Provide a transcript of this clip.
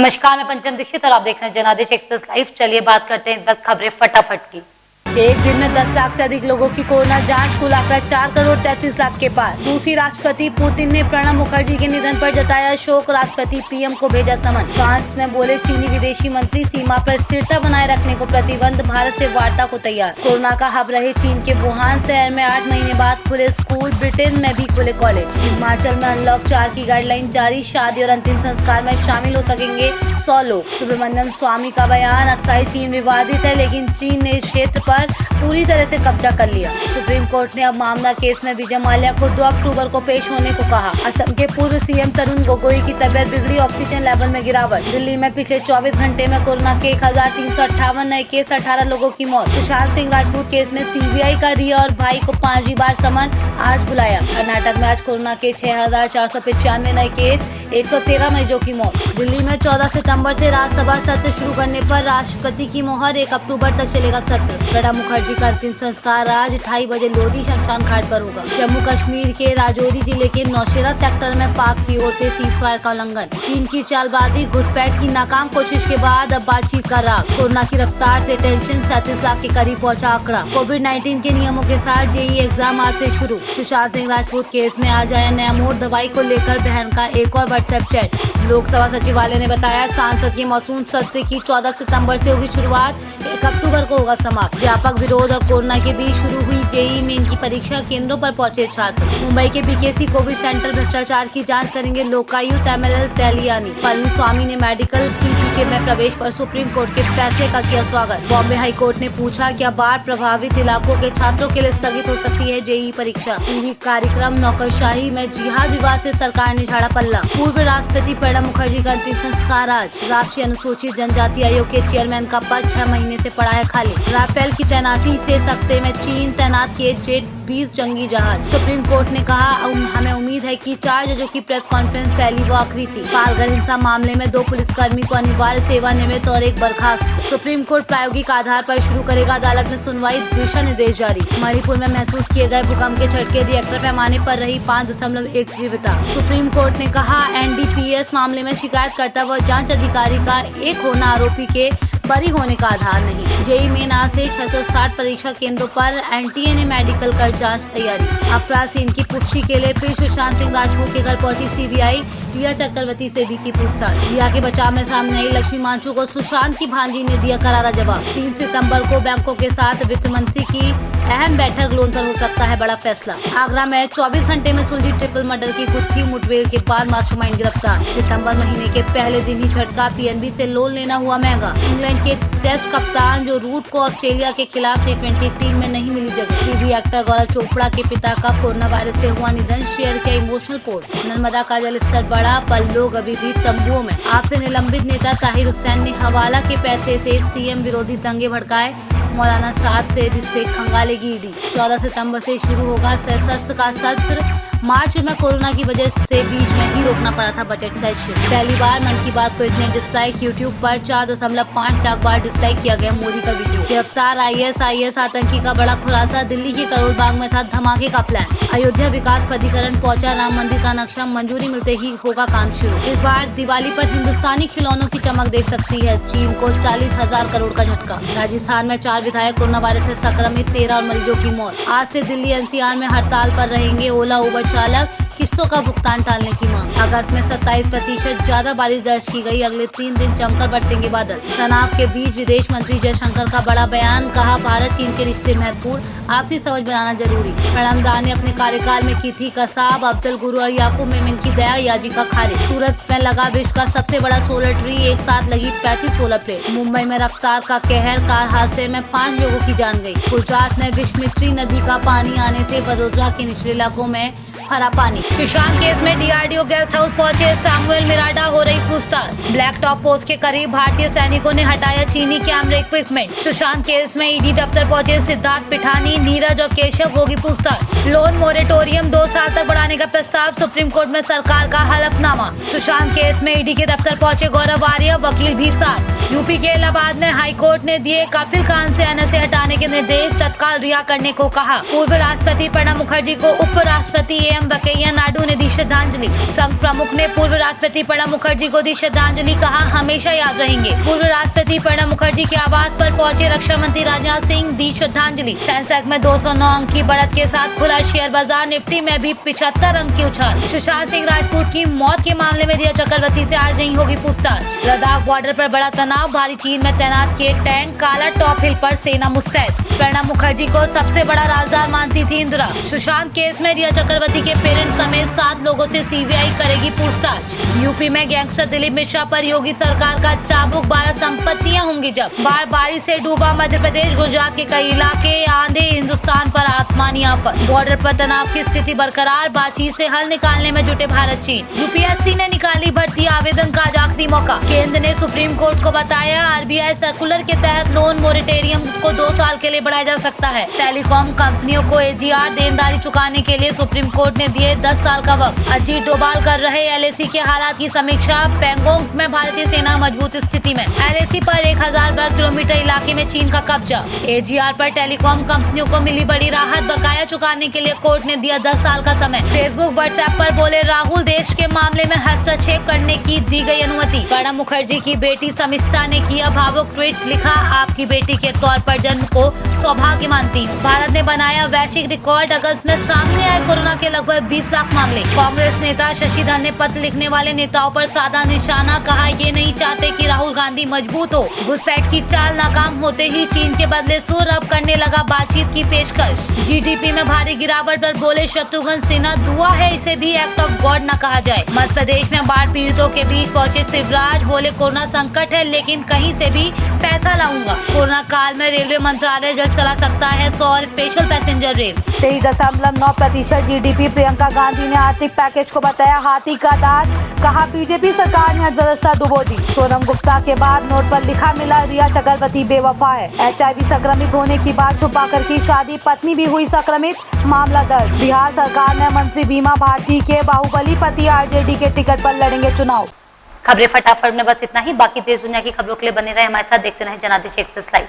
नमस्कार, मैं पंचम दीक्षित और आप देख रहे हैं जनादेश एक्सप्रेस लाइव। चलिए बात करते हैं इस वक्त खबरें फटाफट की। एक दिन में 10 लाख से अधिक लोगों की कोरोना जांच, कुल आंकड़ा 4 करोड़ 33 लाख के पार। रूसी राष्ट्रपति पुतिन ने प्रणब मुखर्जी के निधन पर जताया शोक, राष्ट्रपति पीएम को भेजा समन। फ्रांस में बोले चीनी विदेशी मंत्री, सीमा पर स्थिरता बनाए रखने को प्रतिबंध, भारत से वार्ता को तैयार। कोरोना का हब रहे चीन के वुहान शहर में 8 महीने बाद खुले स्कूल, ब्रिटेन में भी खुले कॉलेज। हिमाचल में अनलॉक 4 की गाइडलाइन जारी, शादी और अंतिम संस्कार में शामिल हो सकेंगे 100 लोग। सुब्रमण्यम स्वामी का बयान, अक्साई चीन विवादित है लेकिन चीन ने इस क्षेत्र पर पूरी तरह से कब्जा कर लिया। सुप्रीम कोर्ट ने अब मामला केस में विजय माल्या को 2 अक्टूबर को पेश होने को कहा। असम के पूर्व सीएम तरुण गोगोई की तबियत बिगड़ी, ऑक्सीजन लेवल में गिरावट। दिल्ली में पिछले 24 घंटे में कोरोना के 1358 नए केस, 18 लोगों की मौत। सुशांत सिंह राजपूत केस में सीबीआई का रिया और भाई को 5वीं बार समन, आज बुलाया। कर्नाटक में आज कोरोना के 6495 नए केस, 113 मरीजों की मौत। दिल्ली में 14 सितंबर से राज्यसभा सत्र शुरू करने पर राष्ट्रपति की मोहर, 1 अक्टूबर तक चलेगा सत्र। प्रणब मुखर्जी का अंतिम संस्कार आज 2:30 बजे लोधी शमशान घाट पर होगा। जम्मू कश्मीर के राजौरी जिले के नौशेरा सेक्टर में पाक की ओर से सीजफायर का उल्लंघन। चीन की चालबाजी, घुसपैठ की नाकाम कोशिश के बाद अब बातचीत का राग। कोरोना की रफ्तार से टेंशन, 37 लाख के करीब पहुंचा आंकड़ा। कोविड-19 के नियमों के साथ जेईई एग्जाम आज से शुरू। सुशांत सिंह राजपूत केस में आज आया नया मोड़, दवाई को लेकर बहन का एक और व्हाट्सएप चैट। लोकसभा सचिवालय ने बताया सांसद के मॉनसून सत्र की 14 सितंबर से होगी शुरुआत, 1 अक्टूबर को होगा समाप्त। व्यापक विरोध और कोरोना के बीच शुरू हुई जेईई मेन की परीक्षा, केंद्रों पर पहुंचे छात्र। मुंबई के बीकेसी कोविड सेंटर भ्रष्टाचार की जांच करेंगे लोकायुक्त एमएलएल तैलियानी। पळनीस्वामी ने मेडिकल पीपीके में प्रवेश पर सुप्रीम कोर्ट के फैसले का किया स्वागत। बॉम्बे हाई कोर्ट ने पूछा क्या बाढ़ प्रभावित इलाकों के छात्रों के लिए स्थगित हो सकती है जेईई परीक्षा। टीवी कार्यक्रम नौकरशाही में जिहाद विवाद से सरकार ने झाड़ा पल्ला। पूर्व राष्ट्रपति प्रणब मुखर्जी का अंतिम संस्कार आज। राष्ट्रीय अनुसूचित जनजाति आयोग के चेयरमैन का पद 6 महीने से पड़ा है खाली। राफेल की तैनाती से सकते में चीन, तैनात किए जेट 20 जंगी जहाज। सुप्रीम कोर्ट ने कहा हमें उम्मीद है कि 4 जजों की प्रेस कॉन्फ्रेंस पहली व आखिरी थी। पालघर हिंसा मामले में 2 पुलिसकर्मी को अनिवार्य सेवानिवृत्त और 1 बर्खास्त। सुप्रीम कोर्ट प्रायोगिक आधार पर शुरू करेगा अदालत में सुनवाई, दिशा निर्देश जारी। मणिपुर में महसूस किए गए भूकंप के झटके, रिएक्टर पैमाने पर रही 5.1 तीव्रता। सुप्रीम कोर्ट ने कहा एनडीपीएस मामले में शिकायतकर्ता व जांच अधिकारी का एक होना आरोपी के बरी होने का आधार नहीं। जेईई मेन आज से 660 परीक्षा केंद्रों पर, एनटीए ने मेडिकल कर जांच तैयारी। अपराध सीन की पुष्टि के लिए फिर सुशांत सिंह राजपूत के घर पहुंची सीबीआई, रिया चक्रवर्ती से भी की पूछताछ। रिया के बचाव में सामने आई लक्ष्मी मांचू को सुशांत की भांजी ने दिया करारा जवाब। 3 सितंबर को बैंकों के साथ वित्त मंत्री की अहम बैठक, लोन पर हो सकता है बड़ा फैसला। आगरा में 24 घंटे में सुलझी ट्रिपल मर्डर की गुत्थी, मुठभेड़ के बाद मास्टरमाइंड गिरफ्तार। सितंबर महीने के पहले दिन ही झटका, पीएनबी से लोन लेना हुआ महंगा। इंग्लैंड के टेस्ट कप्तान जो रूट को ऑस्ट्रेलिया के खिलाफ T20 टीम में नहीं मिली जगह। टीवी एक्टर गौरव चोपड़ा के पिता का कोरोना वायरस से हुआ निधन, शेयर किया इमोशनल पोस्ट। नर्मदा का जल स्तर बढ़ा, पर लोग अभी भी तंबुओं में। आपसे निलंबित नेता ताहिर हुसैन ने हवाला के पैसे से सीएम विरोधी दंगे भड़काए, मौलाना साद से रिश्ते खंगालेगी ईडी। 14 सितंबर से शुरू होगा सशस्त्र का सत्र। मार्च में कोरोना की वजह से बीच में ही रोकना पड़ा था बजट सेशन। पहली बार मन की बात को इतने डिसलाइक, यूट्यूब पर 4.5 लाख बार डिसलाइक किया गया मोदी का वीडियो। गिरफ्तार आईएस आतंकी का बड़ा खुलासा, दिल्ली के करोल बाग में था धमाके का प्लान। अयोध्या विकास प्राधिकरण पहुंचा, राम मंदिर का नक्शा मंजूरी मिलते ही होगा काम शुरू। इस बार दिवाली पर हिंदुस्तानी खिलौनों की चमक देख सकती है चीन को 40,000 करोड़ का झटका। राजस्थान में 4 विधायक कोरोना वायरस से संक्रमित, 13 और मरीजों की मौत। आज से दिल्ली एनसीआर में हड़ताल पर रहेंगे ओला उबर चालक, किस्तों का भुगतान टालने की मांग। अगस्त में 27% ज्यादा बारिश दर्ज की गई, अगले 3 दिन जमकर बरसेंगे बादल। तनाव के बीच विदेश मंत्री जयशंकर का बड़ा बयान, कहा भारत चीन के रिश्ते महत्वपूर्ण, आपसी समझ बनाना जरूरी। प्रणब दा ने अपने कार्यकाल में की थी कसाब, अफजल गुरु और याकूब मेमन की दया याचिका खारिज। सूरत में लगा विश्व का सबसे बड़ा सोलर ट्री, एक साथ लगी 35 सोलर प्लेट। मुंबई में रफ्तार का कहर, कार हादसे में 5 लोगों की जान गई। गुजरात में विश्वामित्री नदी का पानी आने से वडोदरा के निचले इलाकों में भरा पानी। सुशांत केस में डीआरडीओ गेस्ट हाउस पहुंचे सैमुअल मिरांडा, हो रही पूछताछ। ब्लैक टॉप पोस्ट के करीब भारतीय सैनिकों ने हटाया चीनी कैमरे इक्विपमेंट। सुशांत केस में ईडी दफ्तर पहुंचे सिद्धार्थ पिठानी, नीरज और केशव, होगी पूछताछ। लोन मोरेटोरियम 2 साल तक बढ़ाने का प्रस्ताव, सुप्रीम कोर्ट में सरकार का हलफनामा। सुशांत केस में ईडी के दफ्तर पहुंचे गौरव आर्य, वकील भी साथ। यूपी के इलाहाबाद में हाई कोर्ट ने दिए काफिल खान से एनएसए हटाने के निर्देश, तत्काल रिहा करने को कहा। पूर्व राष्ट्रपति प्रणब मुखर्जी को उपराष्ट्रपति एम सीएम वेंकैया नायडू ने दी श्रद्धांजलि। संघ प्रमुख ने पूर्व राष्ट्रपति प्रणब मुखर्जी को दी श्रद्धांजलि, कहा हमेशा याद रहेंगे। पूर्व राष्ट्रपति प्रणब मुखर्जी के आवास पर पहुंचे रक्षा मंत्री राजनाथ सिंह, दी श्रद्धांजलि। सेंसेक्स में 209 अंक की बढ़त के साथ खुला शेयर बाजार, निफ्टी में भी 75 अंक की उछाल। सुशांत सिंह राजपूत की मौत के मामले में रिया चक्रवर्ती से आज नहीं होगी पूछताछ। लद्दाख बॉर्डर पर बड़ा तनाव, भारी चीन में तैनात किए टैंक, काला टॉप हिल पर सेना मुस्तैद। प्रणब मुखर्जी को सबसे बड़ा राजदार मानती थी इंदिरा। सुशांत केस में रिया चक्रवर्ती के पेरेंट्स समेत 7 लोगों से सीबीआई करेगी पूछताछ। यूपी में गैंगस्टर दिलीप मिश्रा पर योगी सरकार का चाबुक, 12 संपत्तियां होंगी जब्त। बाढ़ बारिश से डूबा मध्य प्रदेश, गुजरात के कई इलाके, आंधी, हिंदुस्तान पर आसमानी आफत। बॉर्डर पर तनाव की स्थिति बरकरार, बातचीत से हल निकालने में जुटे भारत चीन। यूपीएससी ने निकाली भर्ती आवेदन का आज आखिरी मौका। केंद्र ने सुप्रीम कोर्ट को बताया आरबीआई सर्कुलर के तहत लोन मोरेटोरियम को 2 साल के लिए बढ़ाया जा सकता है। टेलीकॉम कंपनियों को एजीआर देनदारी चुकाने के लिए सुप्रीम कोर्ट ने दिए 10 साल का वक्त। अजीत डोभाल कर रहे एलएसी के हालात की समीक्षा। पैंगोंग में भारतीय सेना मजबूत स्थिति में। एलएसी पर 1000 वर्ग किलोमीटर इलाके में चीन का कब्जा। एजीआर पर टेलीकॉम कंपनियों को मिली बड़ी राहत, बकाया चुकाने के लिए कोर्ट ने दिया 10 साल का समय। फेसबुक व्हाट्सएप पर बोले राहुल, देश के मामले में हस्तक्षेप करने की दी गई अनुमति। प्रणब मुखर्जी की बेटी समिष्ठा ने किया भावुक ट्वीट, लिखा आपकी बेटी के तौर पर जन्म को सौभाग्य मानती हूँ। भारत ने बनाया वैश्विक रिकॉर्ड, अगस्त में सामने आए कोरोना के लगभग 20 लाख मामले। कांग्रेस नेता शशिधर ने पत्र लिखने वाले नेताओं पर साधा निशाना, कहा ये नहीं चाहते कि राहुल गांधी मजबूत हो। घुसपैठ की चाल नाकाम होते ही चीन के बदले सुर, अब करने लगा बातचीत की पेशकश। जीडीपी में भारी गिरावट पर बोले शत्रुघ्न सिन्हा, दुआ है इसे भी एक्ट ऑफ गॉड न कहा जाए। मध्य प्रदेश में बाढ़ पीड़ितों के बीच पहुंचे शिवराज, बोले कोरोना संकट है लेकिन कहीं से भी पैसा लाऊंगा। कोरोना काल में रेलवे मंत्रालय जल्द चला सकता है 100 और special passenger rail. 23.9% GDP. Priyanka Gandhi ने आर्थिक पैकेज को बताया हाथी का दांत, कहा बीजेपी सरकार ने अर्थव्यवस्था डुबो दी। सोनम गुप्ता के बाद नोट पर लिखा मिला, रिया चक्रवर्ती बेवफा है। एचआईवी संक्रमित होने की बात छुपा कर की शादी, पत्नी भी हुई संक्रमित, मामला दर्ज। बिहार सरकार में मंत्री बीमा भारती के बाहुबली पति आरजेडी के टिकट पर लड़ेंगे चुनाव। खबरें फटाफट में बस इतना ही। बाकी देश दुनिया की खबरों के लिए बने रहे हमारे साथ, देखते रहे जनादेश एक्सप्रेस लाइव।